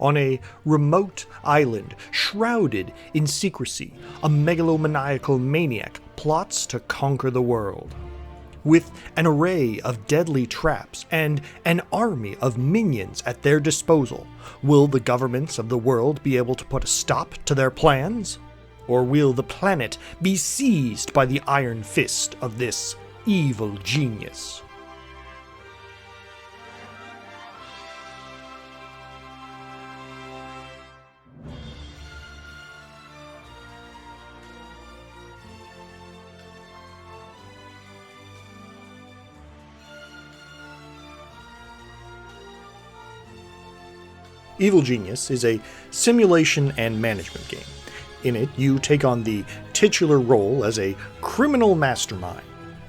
On a remote island, shrouded in secrecy, a megalomaniacal maniac plots to conquer the world. With an array of deadly traps and an army of minions at their disposal, will the governments of the world be able to put a stop to their plans? Or will the planet be seized by the iron fist of this evil genius? Evil Genius is a simulation and management game. In it, you take on the titular role as a criminal mastermind,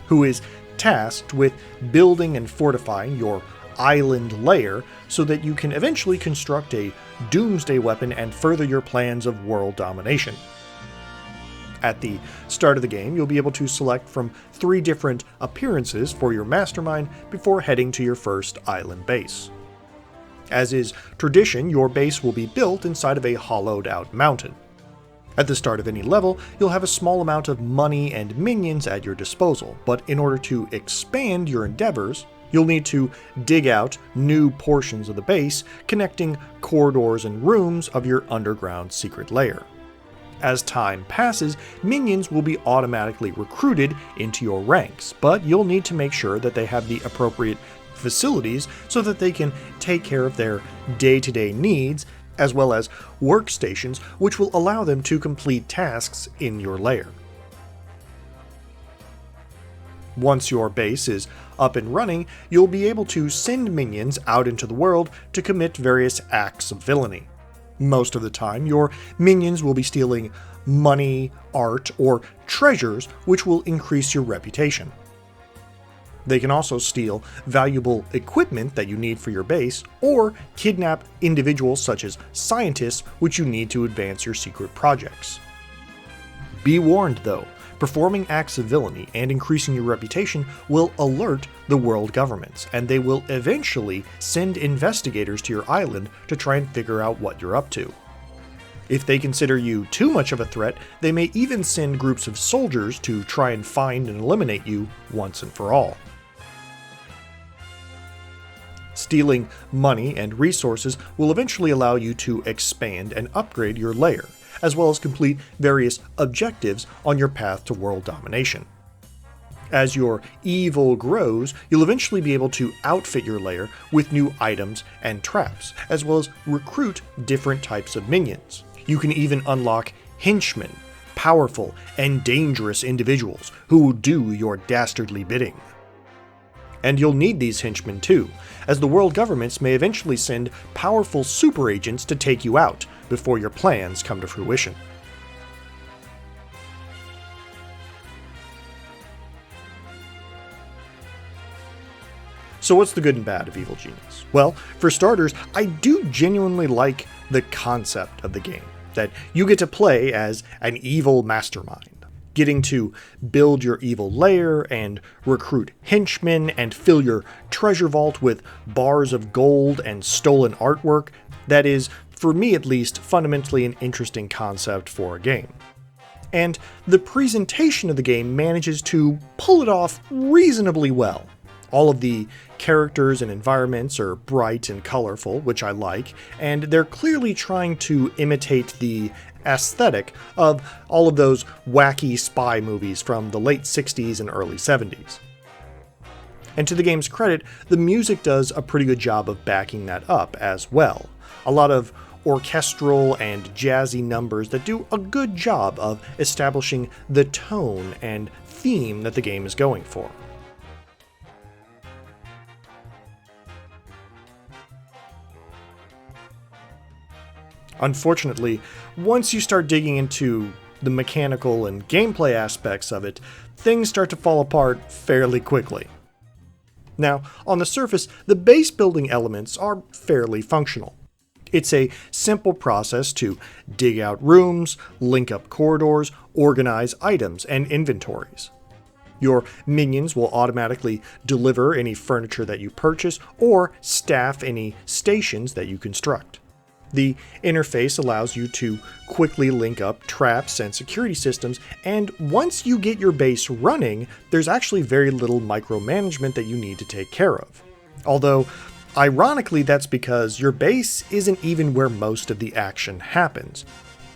who is tasked with building and fortifying your island lair so that you can eventually construct a doomsday weapon and further your plans of world domination. At the start of the game, you'll be able to select from 3 different appearances for your mastermind before heading to your first island base. As is tradition, your base will be built inside of a hollowed-out mountain. At the start of any level, you'll have a small amount of money and minions at your disposal, but in order to expand your endeavors, you'll need to dig out new portions of the base, connecting corridors and rooms of your underground secret lair. As time passes, minions will be automatically recruited into your ranks, but you'll need to make sure that they have the appropriate facilities so that they can take care of their day-to-day needs, as well as workstations which will allow them to complete tasks in your lair. Once your base is up and running, you'll be able to send minions out into the world to commit various acts of villainy. Most of the time, your minions will be stealing money, art, or treasures which will increase your reputation. They can also steal valuable equipment that you need for your base, or kidnap individuals such as scientists which you need to advance your secret projects. Be warned though, performing acts of villainy and increasing your reputation will alert the world governments, and they will eventually send investigators to your island to try and figure out what you're up to. If they consider you too much of a threat, they may even send groups of soldiers to try and find and eliminate you once and for all. Stealing money and resources will eventually allow you to expand and upgrade your lair, as well as complete various objectives on your path to world domination. As your evil grows, you'll eventually be able to outfit your lair with new items and traps, as well as recruit different types of minions. You can even unlock henchmen, powerful and dangerous individuals who will do your dastardly bidding. And you'll need these henchmen too, as the world governments may eventually send powerful super agents to take you out before your plans come to fruition. So what's the good and bad of Evil Genius? Well, for starters, I do genuinely like the concept of the game, that you get to play as an evil mastermind. Getting to build your evil lair and recruit henchmen and fill your treasure vault with bars of gold and stolen artwork, that is, for me at least, fundamentally an interesting concept for a game. And the presentation of the game manages to pull it off reasonably well. All of the characters and environments are bright and colorful, which I like, and they're clearly trying to imitate the aesthetic of all of those wacky spy movies from the late 60s and early 70s. And to the game's credit, the music does a pretty good job of backing that up as well. A lot of orchestral and jazzy numbers that do a good job of establishing the tone and theme that the game is going for. Unfortunately, once you start digging into the mechanical and gameplay aspects of it, things start to fall apart fairly quickly. Now, on the surface, the base building elements are fairly functional. It's a simple process to dig out rooms, link up corridors, organize items and inventories. Your minions will automatically deliver any furniture that you purchase or staff any stations that you construct. The interface allows you to quickly link up traps and security systems, and once you get your base running, there's actually very little micromanagement that you need to take care of. Although, ironically, that's because your base isn't even where most of the action happens.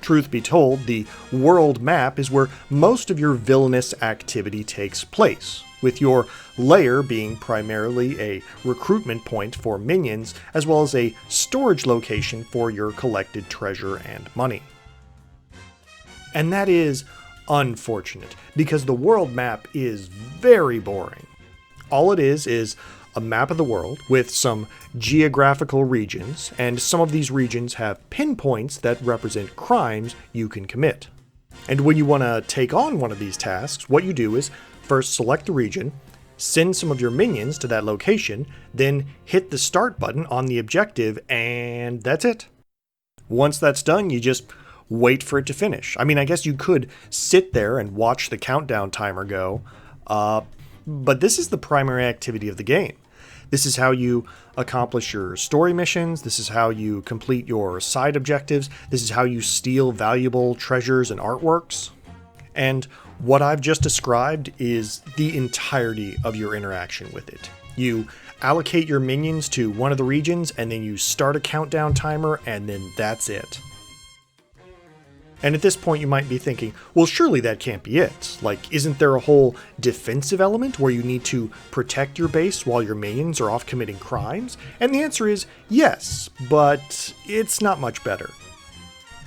Truth be told, the world map is where most of your villainous activity takes place, with your lair being primarily a recruitment point for minions, as well as a storage location for your collected treasure and money. And that is unfortunate, because the world map is very boring. All it is a map of the world with some geographical regions, and some of these regions have pinpoints that represent crimes you can commit. And when you want to take on one of these tasks, what you do is first select the region, send some of your minions to that location, then hit the start button on the objective, and that's it. Once that's done, you just wait for it to finish. I mean, I guess you could sit there and watch the countdown timer go, but this is the primary activity of the game. This is how you accomplish your story missions, this is how you complete your side objectives, this is how you steal valuable treasures and artworks. And what I've just described is the entirety of your interaction with it. You allocate your minions to one of the regions, and then you start a countdown timer, and then that's it. And at this point you might be thinking, well, surely that can't be it. Like, isn't there a whole defensive element where you need to protect your base while your minions are off committing crimes? And the answer is yes, but it's not much better.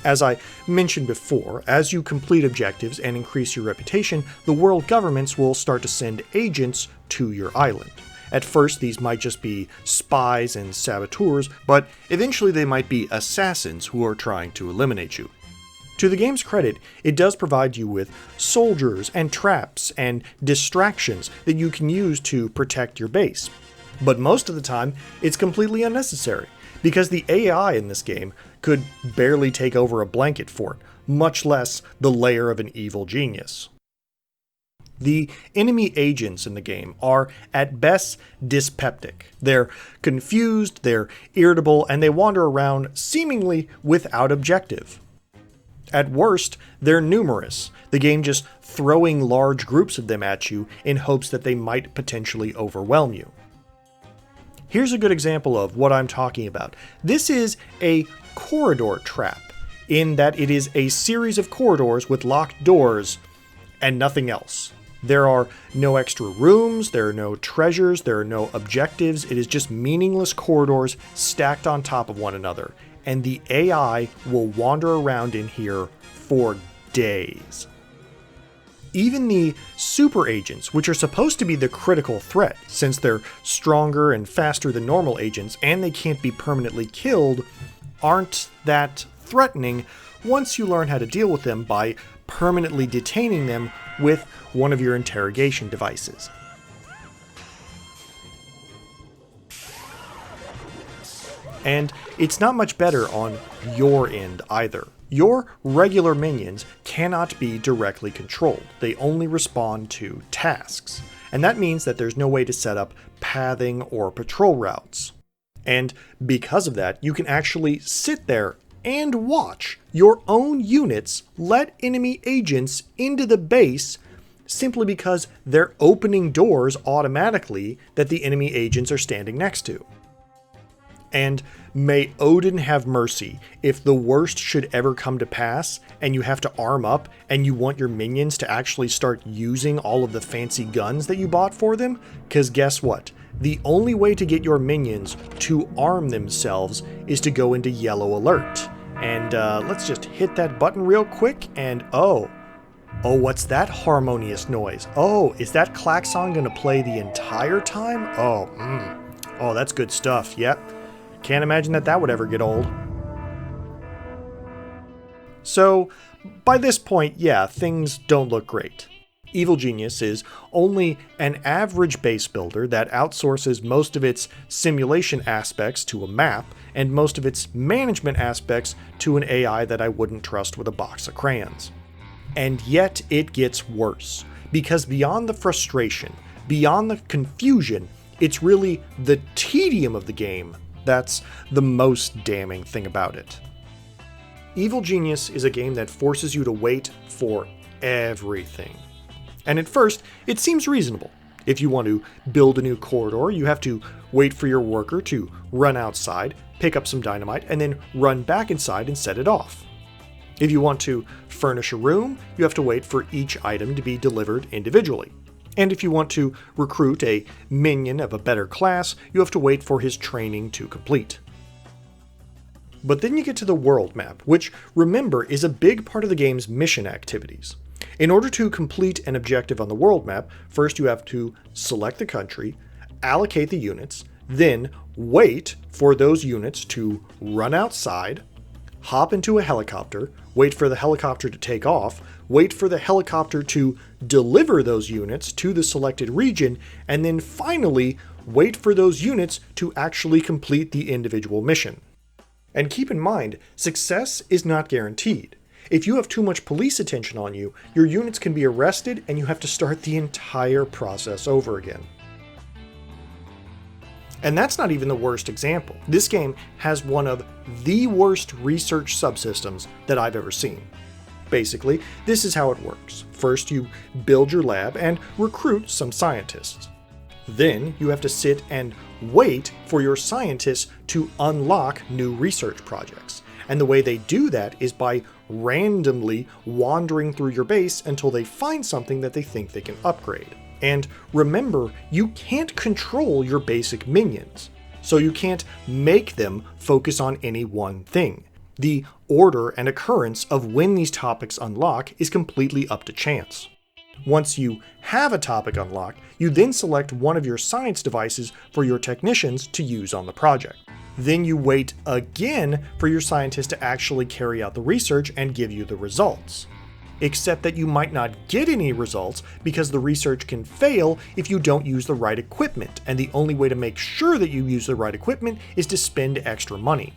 As I mentioned before, as you complete objectives and increase your reputation, the world governments will start to send agents to your island. At first, these might just be spies and saboteurs, but eventually they might be assassins who are trying to eliminate you. To the game's credit, it does provide you with soldiers and traps and distractions that you can use to protect your base. But most of the time, it's completely unnecessary, because the AI in this game could barely take over a blanket fort, much less the lair of an evil genius. The enemy agents in the game are, at best, dyspeptic. They're confused, they're irritable, and they wander around seemingly without objective. At worst, they're numerous, the game just throwing large groups of them at you in hopes that they might potentially overwhelm you. Here's a good example of what I'm talking about. This is a corridor trap, in that it is a series of corridors with locked doors and nothing else. There are no extra rooms, there are no treasures, there are no objectives. It is just meaningless corridors stacked on top of one another. And the AI will wander around in here for days. Even the super agents, which are supposed to be the critical threat, since they're stronger and faster than normal agents and they can't be permanently killed, aren't that threatening once you learn how to deal with them by permanently detaining them with one of your interrogation devices. And it's not much better on your end either. Your regular minions cannot be directly controlled. They only respond to tasks. And that means that there's no way to set up pathing or patrol routes. And because of that, you can actually sit there and watch your own units let enemy agents into the base simply because they're opening doors automatically that the enemy agents are standing next to. And may Odin have mercy if the worst should ever come to pass and you have to arm up and you want your minions to actually start using all of the fancy guns that you bought for them, because guess what? The only way to get your minions to arm themselves is to go into yellow alert. And let's just hit that button real quick and oh, what's that harmonious noise? Oh, is that klaxon gonna play the entire time? Oh, that's good stuff, yep. Can't imagine that would ever get old. So, by this point, yeah, things don't look great. Evil Genius is only an average base builder that outsources most of its simulation aspects to a map, and most of its management aspects to an AI that I wouldn't trust with a box of crayons. And yet it gets worse, because beyond the frustration, beyond the confusion, it's really the tedium of the game That's the most damning thing about it. Evil Genius is a game that forces you to wait for everything. And at first, it seems reasonable. If you want to build a new corridor, you have to wait for your worker to run outside, pick up some dynamite, and then run back inside and set it off. If you want to furnish a room, you have to wait for each item to be delivered individually. And if you want to recruit a minion of a better class, you have to wait for his training to complete. But then you get to the world map, which, remember, is a big part of the game's mission activities. In order to complete an objective on the world map, first you have to select the country, allocate the units, then wait for those units to run outside, hop into a helicopter, wait for the helicopter to take off, wait for the helicopter to deliver those units to the selected region, and then finally wait for those units to actually complete the individual mission. And keep in mind, success is not guaranteed. If you have too much police attention on you, your units can be arrested and you have to start the entire process over again. And that's not even the worst example. This game has one of the worst research subsystems that I've ever seen. Basically, this is how it works. First, you build your lab and recruit some scientists. Then, you have to sit and wait for your scientists to unlock new research projects. And the way they do that is by randomly wandering through your base until they find something that they think they can upgrade. And remember, you can't control your basic minions, so you can't make them focus on any one thing. The order and occurrence of when these topics unlock is completely up to chance. Once you have a topic unlocked, you then select one of your science devices for your technicians to use on the project. Then you wait again for your scientists to actually carry out the research and give you the results. Except that you might not get any results because the research can fail if you don't use the right equipment, and the only way to make sure that you use the right equipment is to spend extra money.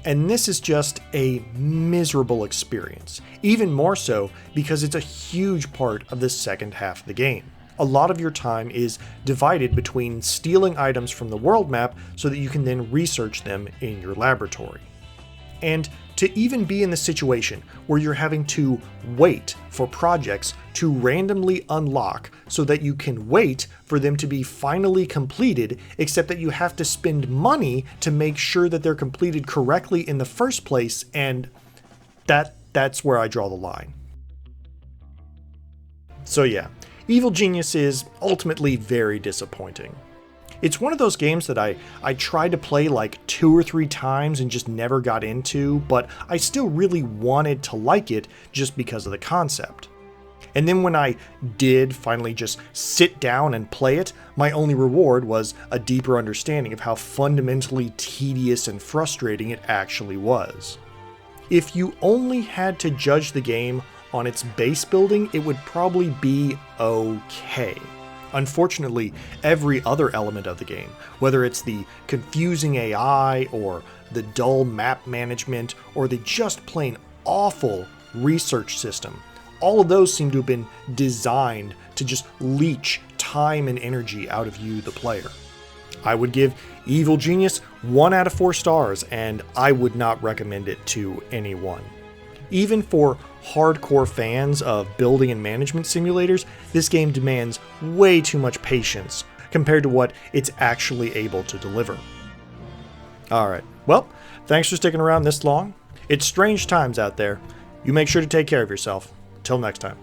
And this is just a miserable experience, even more so because it's a huge part of the second half of the game. A lot of your time is divided between stealing items from the world map so that you can then research them in your laboratory. And to even be in the situation where you're having to wait for projects to randomly unlock so that you can wait for them to be finally completed, except that you have to spend money to make sure that they're completed correctly in the first place, and that's where I draw the line. So yeah, Evil Genius is ultimately very disappointing. It's one of those games that I tried to play like 2 or 3 times and just never got into, but I still really wanted to like it just because of the concept. And then when I did finally just sit down and play it, my only reward was a deeper understanding of how fundamentally tedious and frustrating it actually was. If you only had to judge the game on its base building, it would probably be okay. Unfortunately, every other element of the game, whether it's the confusing AI or the dull map management or the just plain awful research system, all of those seem to have been designed to just leech time and energy out of you, the player. I would give Evil Genius 1 out of 4 stars, and I would not recommend it to anyone. Even for hardcore fans of building and management simulators, this game demands way too much patience compared to what it's actually able to deliver. Alright, well, thanks for sticking around this long. It's strange times out there. You make sure to take care of yourself. Till next time.